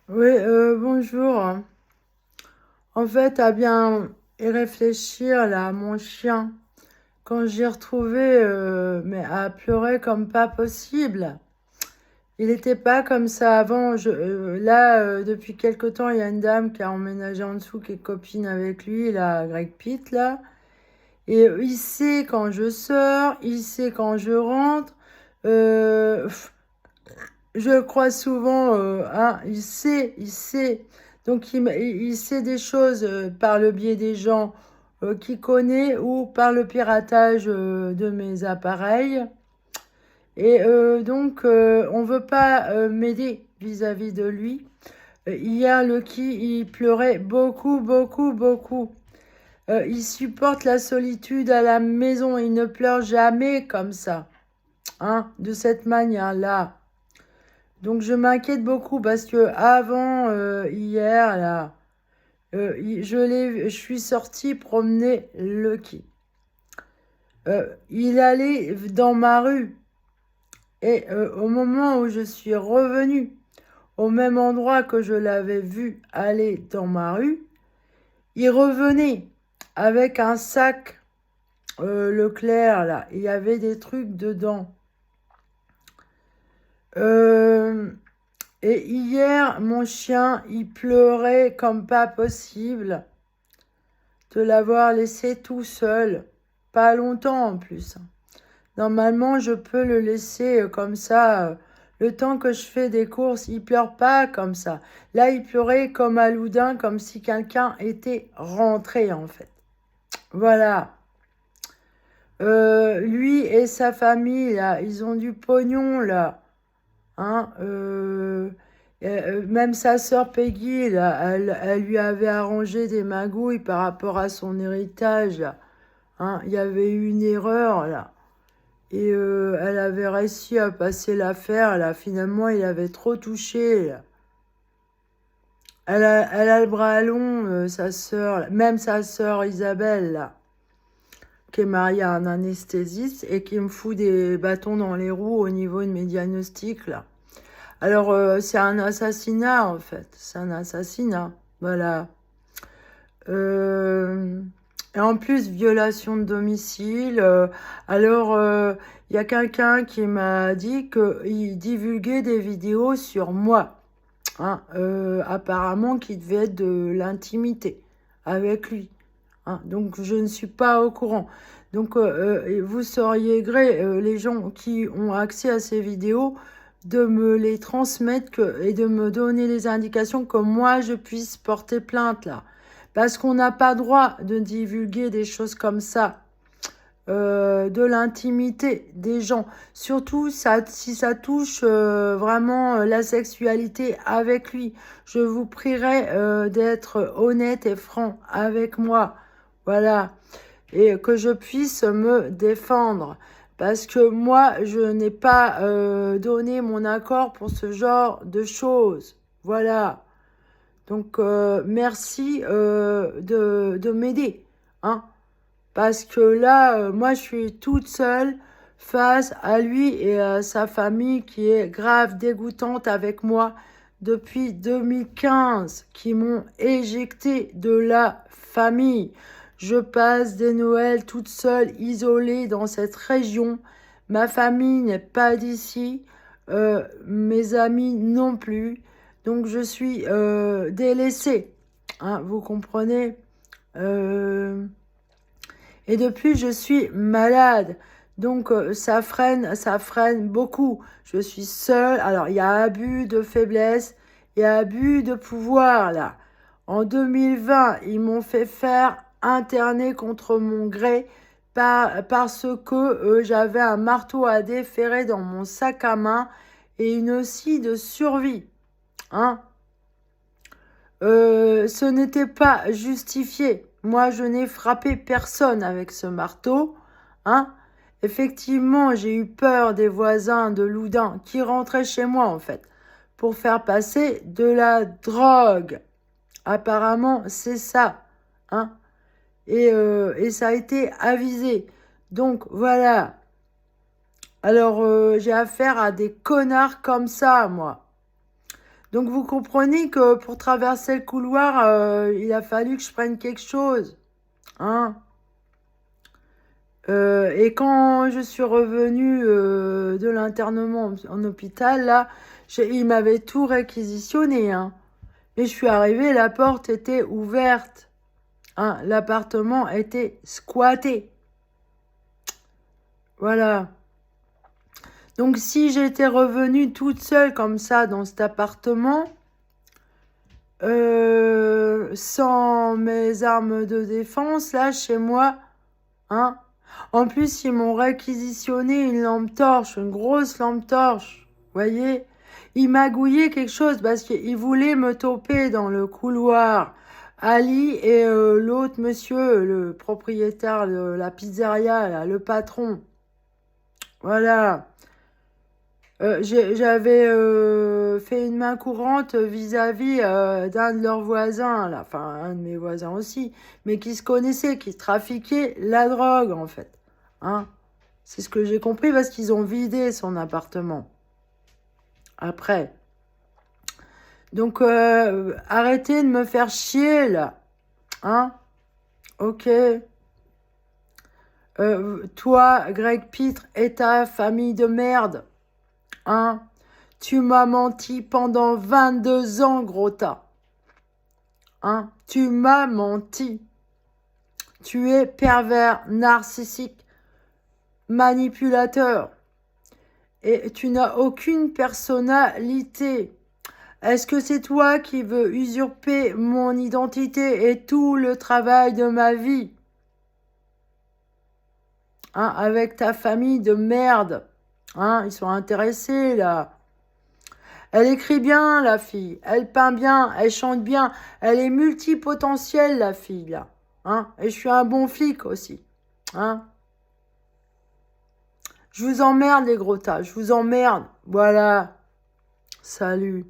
Oui, bonjour. En fait, à bien y réfléchir, là, mon chien, quand j'ai retrouvé, mais à pleurer comme pas possible. Il n'était pas comme ça avant. Là, depuis quelque temps, il y a une dame qui a emménagé en dessous, qui est copine avec lui, là, Greg Pitt, là. Et il sait quand je sors, il sait quand je rentre. Pff, je le crois souvent, hein, il sait. Donc il sait des choses par le biais des gens qu'il connaît ou par le piratage de mes appareils. Et donc on veut pas m'aider vis-à-vis de lui. Hier, Lucky, il pleurait beaucoup, beaucoup, beaucoup. Il supporte la solitude à la maison. Il ne pleure jamais comme ça, hein, de cette manière-là. Donc je m'inquiète beaucoup parce que avant hier là, je suis sortie promener Lucky. Il allait dans ma rue et au moment où je suis revenue au même endroit que je l'avais vu aller dans ma rue, il revenait avec un sac Leclerc là. Il y avait des trucs dedans. Euh, Et hier, mon chien, il pleurait comme pas possible de l'avoir laissé tout seul. Pas longtemps en plus. Normalement, je peux le laisser comme ça. Le temps que je fais des courses, il pleure pas comme ça. Là, il pleurait comme un loudin, comme si quelqu'un était rentré en fait. Voilà. Lui et sa famille, là, ils ont du pognon, là. Hein, même sa sœur Peggy, là, elle lui avait arrangé des magouilles par rapport à son héritage. Là. Hein, il y avait eu une erreur là. Et elle avait réussi à passer l'affaire. Là, finalement, il avait trop touché. Là. Elle a le bras long, sa sœur, là. Même sa sœur Isabelle, là, qui est mariée à un anesthésiste et qui me fout des bâtons dans les roues au niveau de mes diagnostics. Là. Alors, c'est un assassinat, en fait. C'est un assassinat. Voilà. Euh, et en plus, violation de domicile. Alors, il y a quelqu'un qui m'a dit qu'il divulguait des vidéos sur moi. Hein, apparemment, qui devait être de l'intimité avec lui. Hein, donc, je ne suis pas au courant. Donc, vous seriez gré, les gens qui ont accès à ces vidéos, de me les transmettre et de me donner les indications que moi, je puisse porter plainte, là. Parce qu'on n'a pas droit de divulguer des choses comme ça, de l'intimité des gens. Surtout ça, si ça touche vraiment la sexualité avec lui. Je vous prierai d'être honnête et franc avec moi. Voilà. Et que je puisse me défendre. Parce que moi, je n'ai pas donné mon accord pour ce genre de choses. Voilà. Donc, merci de m'aider. Hein. Parce que là, moi, je suis toute seule face à lui et à sa famille qui est grave dégoûtante avec moi depuis 2015, qui m'ont éjecté de la famille. Je passe des Noëls toute seule, isolée dans cette région. Ma famille n'est pas d'ici, mes amis non plus. Donc je suis délaissée. Hein, vous comprenez. Et depuis, je suis malade. Donc, ça freine beaucoup. Je suis seule. Alors, il y a abus de faiblesse et abus de pouvoir, là. En 2020, ils m'ont fait faire interner contre mon gré parce que j'avais un marteau à déferrer dans mon sac à main et une scie de survie. Hein. Ce n'était pas justifié. Moi, je n'ai frappé personne avec ce marteau. Hein. Effectivement, j'ai eu peur des voisins de Loudun qui rentraient chez moi, en fait, pour faire passer de la drogue. Apparemment, c'est ça. Hein. Et ça a été avisé. Donc, voilà. Alors, j'ai affaire à des connards comme ça, moi. Donc vous comprenez que pour traverser le couloir, il a fallu que je prenne quelque chose. Hein. Et quand je suis revenue de l'internement en hôpital, là, il m'avait tout réquisitionné. Hein. Et je suis arrivée, la porte était ouverte. Hein. L'appartement était squatté. Voilà. Donc si j'étais revenue toute seule comme ça dans cet appartement, sans mes armes de défense, là, chez moi, hein. En plus, ils m'ont réquisitionné une lampe torche, une grosse lampe torche. Voyez? Ils magouillaient quelque chose parce qu'ils voulaient me toper dans le couloir. Ali et l'autre monsieur, le propriétaire de la pizzeria, là, le patron. Voilà. J'avais fait une main courante vis-à-vis d'un de leurs voisins, là, enfin un de mes voisins aussi, mais qui se connaissaient, qui trafiquaient la drogue en fait. Hein. C'est ce que j'ai compris parce qu'ils ont vidé son appartement. Après. Donc arrêtez de me faire chier là. Hein. Ok. Toi, Greg Pitre, et ta famille de merde. Hein. Tu m'as menti pendant 22 ans, gros tas. Hein? Tu m'as menti. Tu es pervers, narcissique, manipulateur. Et tu n'as aucune personnalité. Est-ce que c'est toi qui veux usurper mon identité et tout le travail de ma vie? Hein? Avec ta famille de merde. Hein? Ils sont intéressés, là. Elle écrit bien, la fille. Elle peint bien, elle chante bien. Elle est multipotentielle, la fille, là. Hein? Et je suis un bon flic aussi. Hein? Je vous emmerde, les gros tas. Je vous emmerde. Voilà. Salut.